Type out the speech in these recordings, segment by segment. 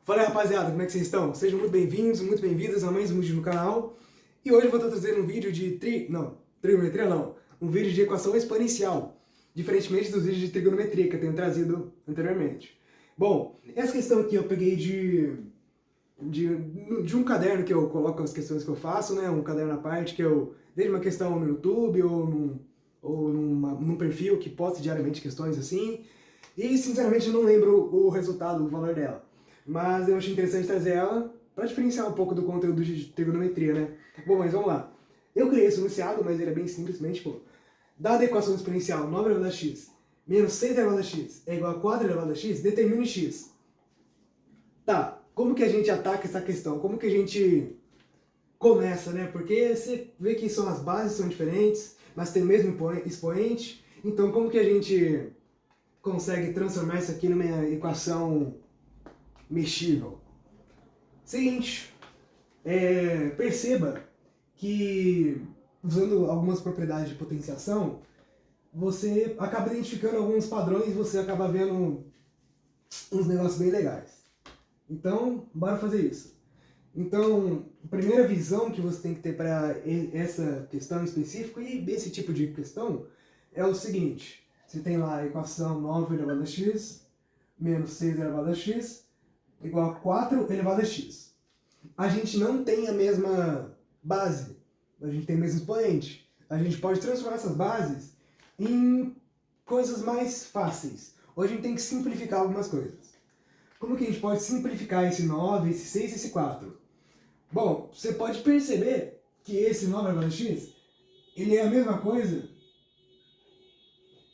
Fala aí, rapaziada, como é que vocês estão? Sejam muito bem-vindos, muito bem-vindas a mais um vídeo no canal. E hoje eu vou estar trazendo um vídeo de trigonometria não, um vídeo de equação exponencial, diferentemente dos vídeos de trigonometria que eu tenho trazido anteriormente. Bom, essa questão aqui eu peguei de um caderno que eu coloco as questões que eu faço, né? Um caderno à parte que eu vejo uma questão no YouTube ou num perfil que posta diariamente questões assim. E sinceramente eu não lembro o resultado, o valor dela. Mas eu achei interessante trazer ela para diferenciar um pouco do conteúdo de trigonometria, né? Bom, mas vamos lá. Eu criei esse enunciado, mas ele é bem simplesmente, tipo, dada a equação exponencial 9 elevado a x menos 6 elevado a x é igual a 4 elevado a x, determine x. Tá, como que a gente ataca essa questão? Como que a gente começa, né? Porque você vê que são as bases são diferentes, mas tem o mesmo expoente. Então, como que a gente consegue transformar isso aqui numa equação mexível? Seguinte, perceba que usando algumas propriedades de potenciação, você acaba identificando alguns padrões e você acaba vendo uns negócios bem legais. Então, bora fazer isso. Então, a primeira visão que você tem que ter para essa questão específica e esse tipo de questão é o seguinte. Você tem lá a equação 9 elevado a x menos 6 elevado a x igual a 4 elevado a x. A gente não tem a mesma base, a gente tem o mesmo expoente. A gente pode transformar essas bases em coisas mais fáceis. Hoje a gente tem que simplificar algumas coisas. Como que a gente pode simplificar esse 9, esse 6 e esse 4? Bom, você pode perceber que esse 9 elevado a x, ele é a mesma coisa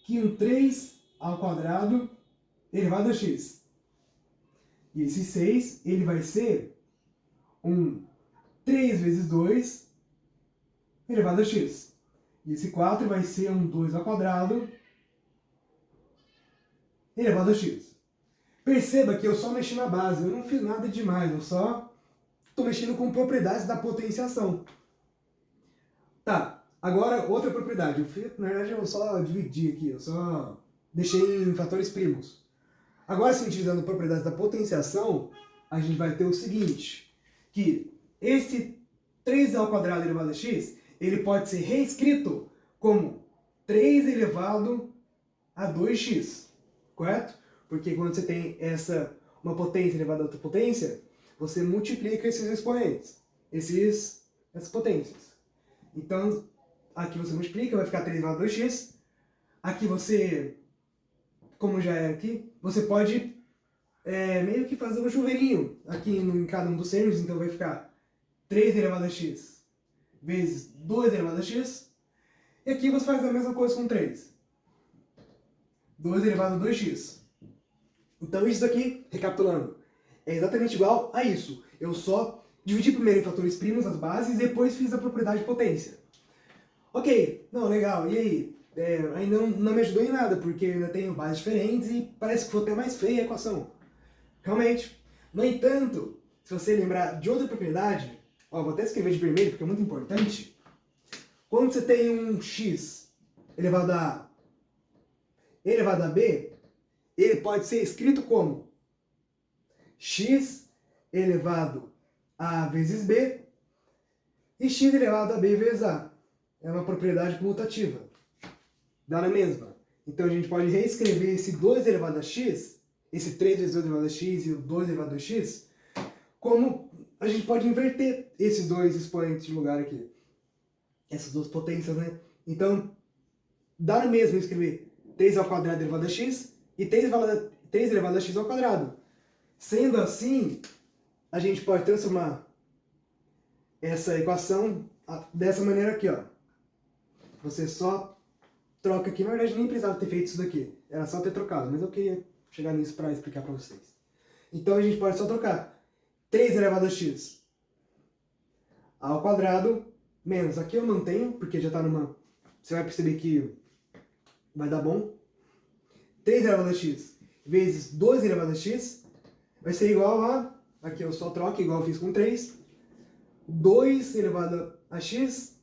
que um 3 ao quadrado elevado a x. E esse 6, ele vai ser um 3 vezes 2 elevado a x. E esse 4 vai ser um 2 ao quadrado elevado a x. Perceba que eu só mexi na base, eu não fiz nada demais, eu só estou mexendo com propriedades da potenciação. Tá, agora outra propriedade. Na verdade eu só dividi aqui, eu só deixei em fatores primos. Agora sim, utilizando propriedades da potenciação, a gente vai ter o seguinte, que esse 3 ao quadrado elevado a x, ele pode ser reescrito como 3 elevado a 2x, correto? Porque quando você tem uma potência elevada a outra potência, você multiplica esses expoentes, essas potências. Então, aqui você multiplica, vai ficar 3 elevado a 2x. Aqui você, como já é aqui, você pode meio que fazer um chuveirinho aqui em cada um dos termos. Então vai ficar 3 elevado a x vezes 2 elevado a x. E aqui você faz a mesma coisa com 3. 2 elevado a 2x. Então isso daqui, recapitulando, é exatamente igual a isso. Eu só dividi primeiro em fatores primos as bases e depois fiz a propriedade de potência. Ok, não, legal, e aí? Ainda não me ajudou em nada, porque eu ainda tenho bases diferentes e parece que foi até mais feia a equação. Realmente. No entanto, se você lembrar de outra propriedade, ó, vou até escrever de vermelho porque é muito importante. Quando você tem um x elevado a elevado a b, ele pode ser escrito como x elevado a vezes b e x elevado a b vezes a. É uma propriedade comutativa. Dá na mesma. Então a gente pode reescrever esse 2 elevado a x, esse 3 vezes 2 elevado a x e o 2 elevado a x, como a gente pode inverter esses dois expoentes de lugar aqui. Essas duas potências, né? Então, dá na mesma escrever 3 ao quadrado elevado a x e 3 elevado a x ao quadrado. Sendo assim, a gente pode transformar essa equação dessa maneira aqui, ó. Você só troca aqui. Na verdade, nem precisava ter feito isso daqui. Era só ter trocado, mas eu queria chegar nisso para explicar para vocês. Então, a gente pode só trocar 3 elevado a x ao quadrado menos. Aqui eu mantenho, porque já está numa... Você vai perceber que vai dar bom. 3 elevado a x vezes 2 elevado a x vai ser igual a... Aqui eu só troco, igual eu fiz com 3. 2 elevado a x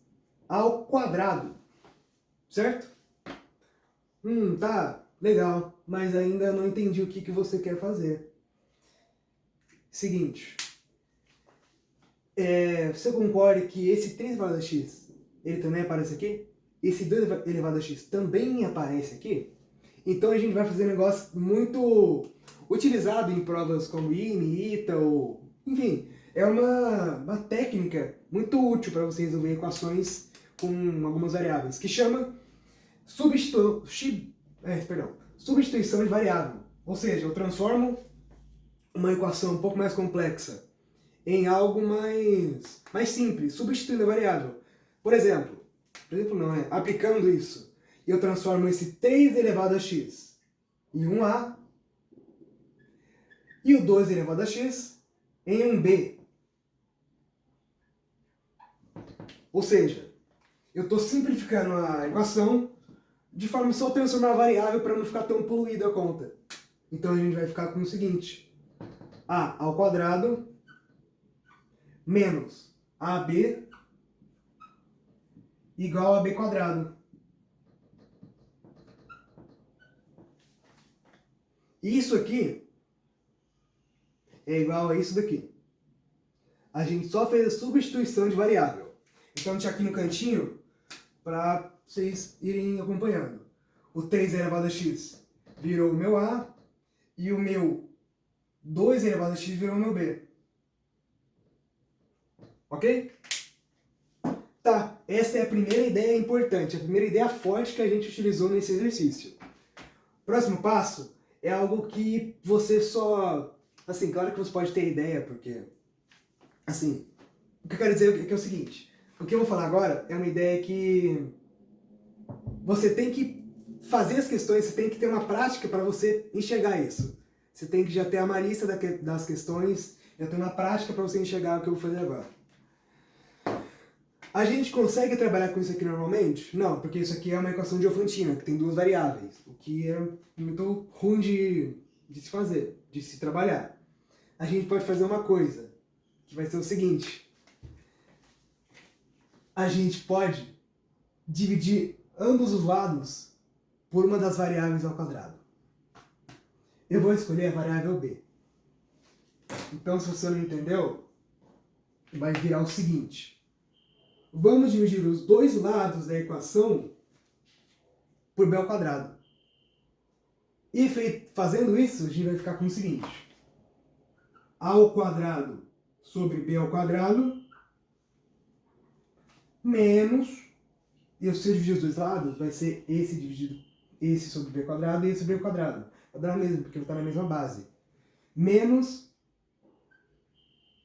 ao quadrado. Certo? Tá, legal. Mas ainda não entendi o que você quer fazer. Seguinte, você concorda que esse 3 elevado a x, ele também aparece aqui? Esse 2 elevado a x também aparece aqui? Então a gente vai fazer um negócio muito utilizado em provas como IME, ITA, ou, enfim, é uma técnica muito útil para você resolver equações com algumas variáveis, que chama substituição de variável. Ou seja, eu transformo uma equação um pouco mais complexa em algo mais simples, substituindo a variável. Por exemplo não, aplicando isso, eu transformo esse 3 elevado a x em um a e o 2 elevado a x em um b. Ou seja, eu estou simplificando a equação de forma só transformar a variável para não ficar tão poluída a conta. Então a gente vai ficar com o seguinte: a ao quadrado menos ab igual a b quadrado. Isso aqui é igual a isso daqui. A gente só fez a substituição de variável. Então deixa aqui no cantinho para vocês irem acompanhando. O 3 elevado a x virou o meu a e o meu 2 elevado a x virou o meu b. Ok? Tá, essa é a primeira ideia importante, a primeira ideia forte que a gente utilizou nesse exercício. Próximo passo é algo que você só... Assim, claro que você pode ter ideia, porque... Assim, o que eu quero dizer é que é o seguinte. O que eu vou falar agora é uma ideia que... Você tem que fazer as questões, você tem que ter uma prática para você enxergar isso. Você tem que já ter a malícia das questões, já ter uma prática para você enxergar o que eu vou fazer agora. A gente consegue trabalhar com isso aqui normalmente? Não, porque isso aqui é uma equação diofantina, que tem duas variáveis, o que é muito ruim de se fazer, de se trabalhar. A gente pode fazer uma coisa, que vai ser o seguinte. A gente pode dividir ambos os lados por uma das variáveis ao quadrado. Eu vou escolher a variável b. Então, se você não entendeu, vai virar o seguinte. Vamos dividir os dois lados da equação por b ao quadrado. E fazendo isso, a gente vai ficar com o seguinte. A ao quadrado sobre b ao quadrado menos... E se eu dividir os dois lados, vai ser esse dividido esse sobre b ao quadrado e esse sobre b ao quadrado. Vai dar o mesmo, porque vai estar na mesma base. Menos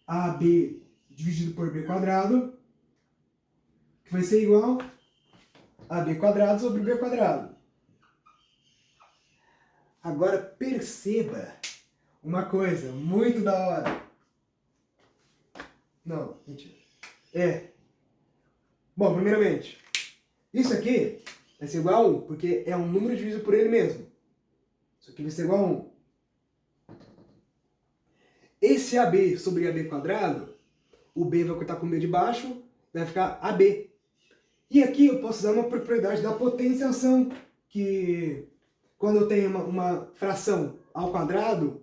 AB dividido por b quadrado, que vai ser igual a b quadrado sobre b quadrado. Agora perceba uma coisa muito da hora. Não, mentira. Bom, primeiramente, isso aqui vai ser igual a 1, porque é um número dividido por ele mesmo. Isso aqui vai ser igual a 1. Esse AB sobre AB quadrado, o B vai cortar com o B de baixo, vai ficar AB. E aqui eu posso usar uma propriedade da potenciação, que quando eu tenho uma fração ao quadrado,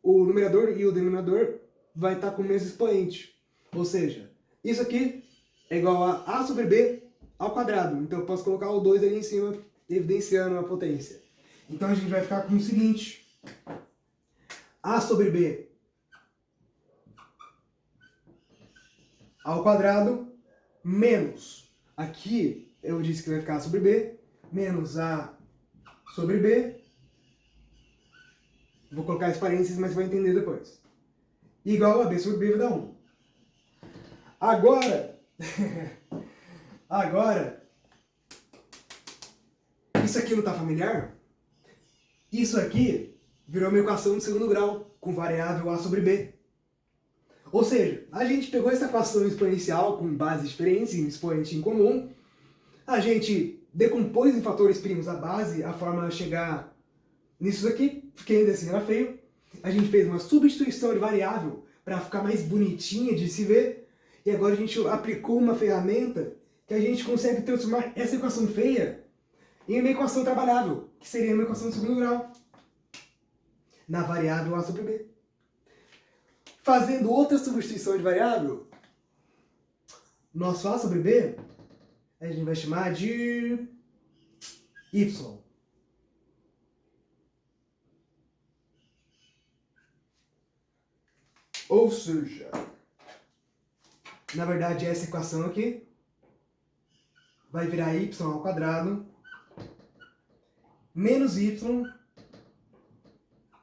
o numerador e o denominador vai estar com o mesmo expoente. Ou seja, isso aqui é igual a A sobre B ao quadrado. Então eu posso colocar o 2 ali em cima, evidenciando a potência. Então a gente vai ficar com o seguinte. A sobre B ao quadrado menos, aqui eu disse que vai ficar A sobre B, menos A sobre B, vou colocar as parênteses, mas você vai entender depois, igual a B sobre B vai dar 1. Agora, isso aqui não está familiar? Isso aqui virou uma equação de segundo grau, com variável A sobre B. Ou seja, a gente pegou essa equação exponencial com bases diferentes e um expoente em comum, a gente decompôs em fatores primos a base, a forma de chegar nisso daqui, que ainda assim era feio. A gente fez uma substituição de variável para ficar mais bonitinha de se ver, e agora a gente aplicou uma ferramenta que a gente consegue transformar essa equação feia em uma equação trabalhável, que seria uma equação de segundo grau, na variável A sobre B. fazendo outra substituição de variável, nosso A sobre B, a gente vai chamar de Y. Ou seja, na verdade essa equação aqui vai virar y ao quadrado menos y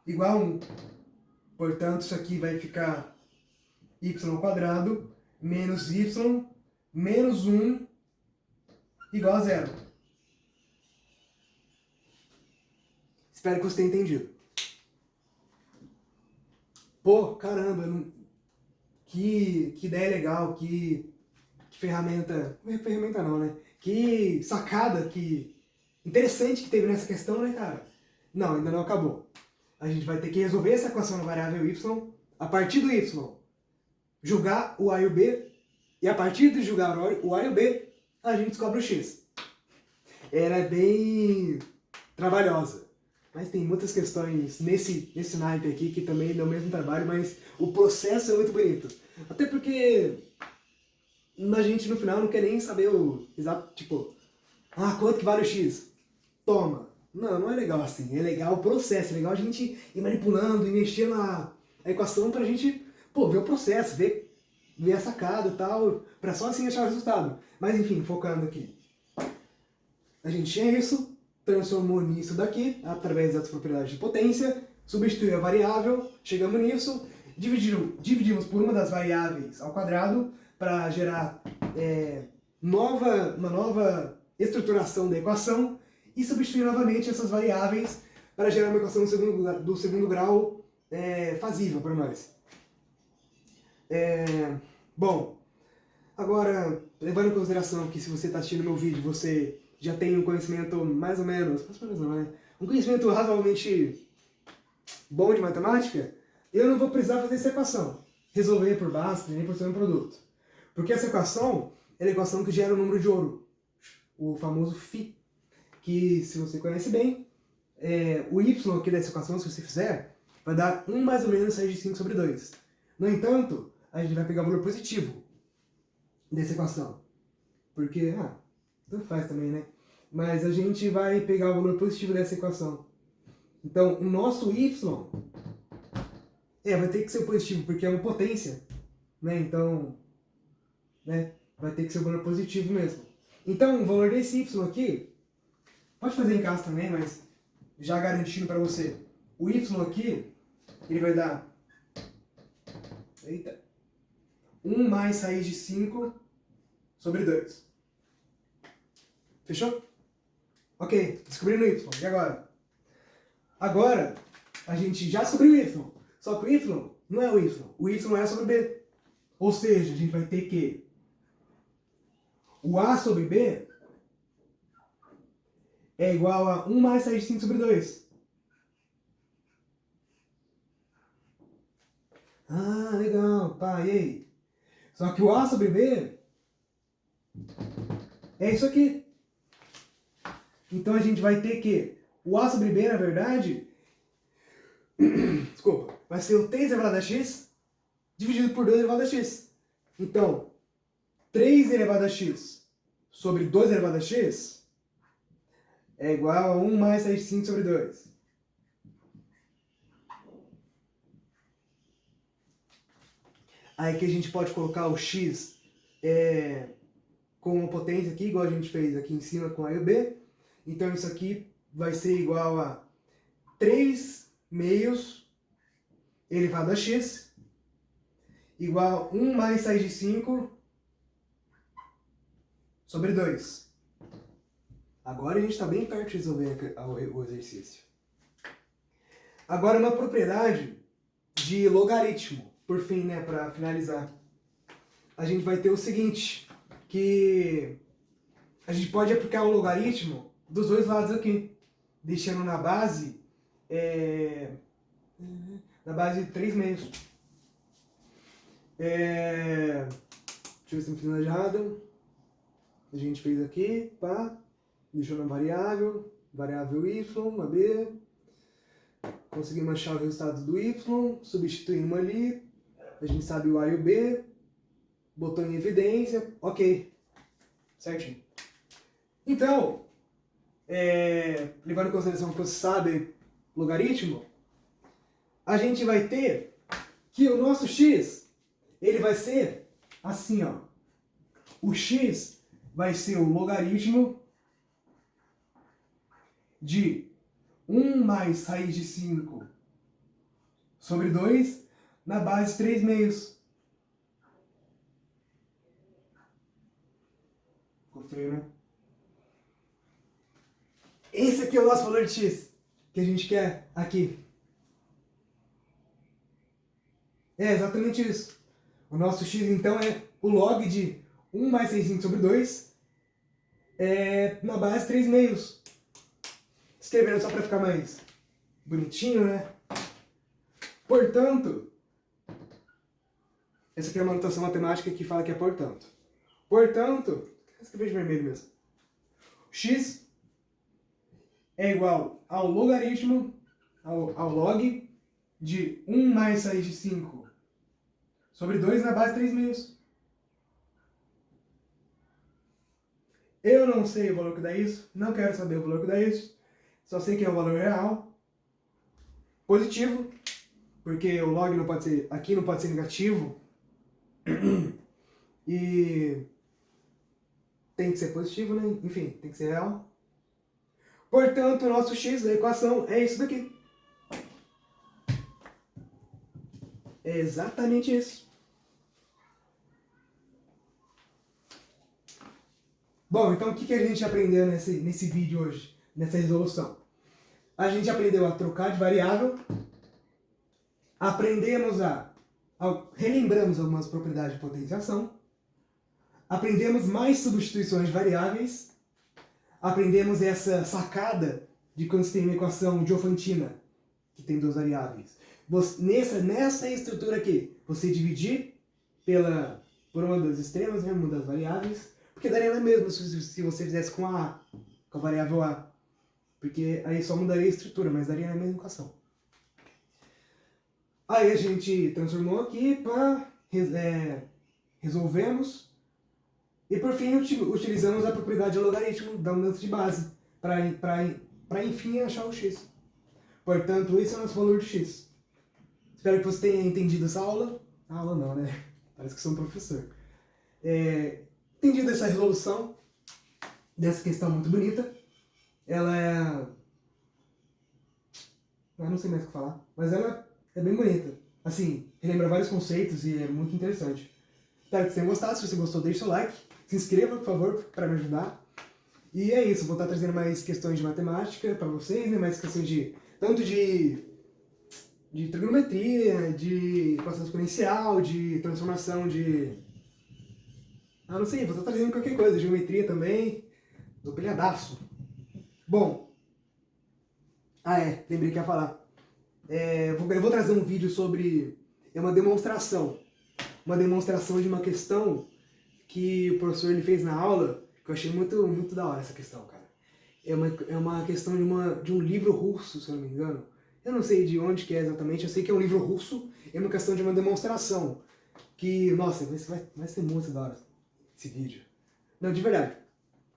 igual a 1. Portanto, isso aqui vai ficar y ao quadrado menos y menos 1 igual a 0. Espero que você tenha entendido. Pô, caramba, que ideia legal, que ferramenta... Não é ferramenta não, né? Que sacada, que interessante que teve nessa questão, né, cara? Não, ainda não acabou. A gente vai ter que resolver essa equação na variável y, a partir do y, julgar o a e o b, e a partir de julgar o a e o b, a gente descobre o x. Ela é bem trabalhosa, mas tem muitas questões nesse naipe aqui que também dão o mesmo trabalho, mas o processo é muito bonito. Até porque a gente no final não quer nem saber o exato, tipo, quanto que vale o x? Toma. Não é legal assim. É legal o processo, é legal a gente ir manipulando e mexer na equação pra gente, ver o processo, ver a sacada e tal, pra só assim achar o resultado. Mas enfim, focando aqui. A gente tinha isso, transformou nisso daqui, através das propriedades de potência, substituiu a variável, chegamos nisso, dividimos por uma das variáveis ao quadrado para gerar uma nova estruturação da equação e substituir novamente essas variáveis para gerar uma equação do segundo grau fazível para nós. Bom, agora, levando em consideração que se você está assistindo meu vídeo, você já tem um conhecimento mais ou menos não, né? Um conhecimento razoavelmente bom de matemática, eu não vou precisar fazer essa equação, resolver por Bhaskara nem por seu produto. Porque essa equação é a equação que gera o número de ouro, o famoso φ, que se você conhece bem, o y aqui dessa equação, se você fizer, vai dar 1 mais ou menos raiz de 5 sobre 2. No entanto, a gente vai pegar o valor positivo dessa equação. Porque, tanto faz também, né? Mas a gente vai pegar o valor positivo dessa equação. Então, o nosso y vai ter que ser positivo, porque é uma potência, né? Então, vai ter que ser o valor positivo mesmo. Então, o valor desse y aqui, pode fazer em casa também, mas já garantindo para você, o y aqui, ele vai dar 1 mais raiz de 5 sobre 2. Fechou? Ok, descobrindo o y. E agora? Agora, a gente já descobriu o y. Só que o y não é o y. O y é a sobre b. Ou seja, a gente vai ter que o a sobre b é igual a 1 mais raiz de 5 sobre 2. Legal, pá, e aí? Só que o a sobre b é isso aqui. Então a gente vai ter que o a sobre b, na verdade, desculpa, vai ser o 3 elevado a x dividido por 2 elevado a x. Então, 3 elevado a x sobre 2 elevado a x é igual a 1 mais raiz de 5 sobre 2. Aí que a gente pode colocar o x com uma potência aqui, igual a gente fez aqui em cima com a e o b. Então isso aqui vai ser igual a 3 meios elevado a x igual a 1 mais raiz de 5 sobre 2. Agora a gente está bem perto de resolver o exercício. Agora uma propriedade de logaritmo, por fim, né, para finalizar. A gente vai ter o seguinte, que a gente pode aplicar o logaritmo dos dois lados aqui, deixando na base 3 meios. Deixa eu ver se não fiz nada errado. A gente fez aqui, pá, deixou na variável y, a b, conseguimos achar o resultado do y, substituímos ali, a gente sabe o A e o B, botou em evidência, ok, certinho. Então, levando em consideração que você sabe logaritmo, a gente vai ter que o nosso x, ele vai ser assim, ó. O x vai ser o logaritmo de 1 mais raiz de 5 sobre 2 na base 3 meios. Ficou feio, né? Esse aqui é o nosso valor de x que a gente quer aqui. É exatamente isso. O nosso x, então, é o log de 1 mais 6 sobre 2 na base 3 meios. Escrevendo só para ficar mais bonitinho, né? Portanto, essa aqui é uma notação matemática que fala que é portanto. Portanto, escrever de vermelho mesmo. X é igual ao logaritmo, ao log de 1 mais raiz de 5 sobre 2 na base 3 meios. Eu não sei o valor que dá isso, não quero saber o valor que dá isso, só sei que é o valor real, positivo, porque o log não pode ser, aqui não pode ser negativo, e tem que ser positivo, né? Enfim, tem que ser real. Portanto, o nosso x da equação é isso daqui. É exatamente isso. Bom, então o que a gente aprendeu nesse vídeo hoje, nessa resolução? A gente aprendeu a trocar de variável, relembramos algumas propriedades de potenciação, aprendemos mais substituições de variáveis, aprendemos essa sacada de quando você tem uma equação diofantina, que tem duas variáveis. Nessa estrutura aqui, você dividir por uma das extremas, né, uma das variáveis, porque daria a mesma se você fizesse com a variável A. Porque aí só mudaria a estrutura, mas daria a mesma equação. Aí a gente transformou aqui para resolvemos. E por fim utilizamos a propriedade de logaritmo da mudança de base para enfim achar o x. Portanto, esse é o nosso valor de x. Espero que você tenha entendido essa aula. Aula não, né? Parece que sou um professor. Entendido essa resolução dessa questão muito bonita. Ela é... Eu não sei mais o que falar, mas ela é bem bonita. Assim, relembra vários conceitos e é muito interessante. Espero que vocês tenham gostado. Se você gostou, deixe seu like. Se inscreva, por favor, para me ajudar. E é isso, vou estar trazendo mais questões de matemática para vocês, né? Mais questões tanto de trigonometria, de equação exponencial, de transformação de... não sei, vou estar trazendo qualquer coisa, geometria também. Tô pilhadaço. Bom, lembrei que ia falar. Eu vou trazer um vídeo sobre uma demonstração de uma questão que o professor ele fez na aula, que eu achei muito, muito da hora essa questão, cara. É uma questão de um livro russo, se eu não me engano. Eu não sei de onde que é exatamente, eu sei que é um livro russo, é uma questão de uma demonstração. Que, nossa, vai ser muito da hora esse vídeo. Não, de verdade,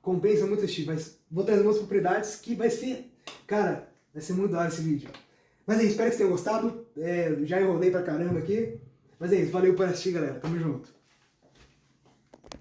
compensa muito assistir, mas vou trazer umas propriedades que vai ser, cara, vai ser muito da hora esse vídeo. Mas é isso, espero que vocês tenham gostado, já enrolei pra caramba aqui, mas é isso, valeu por assistir, galera, tamo junto.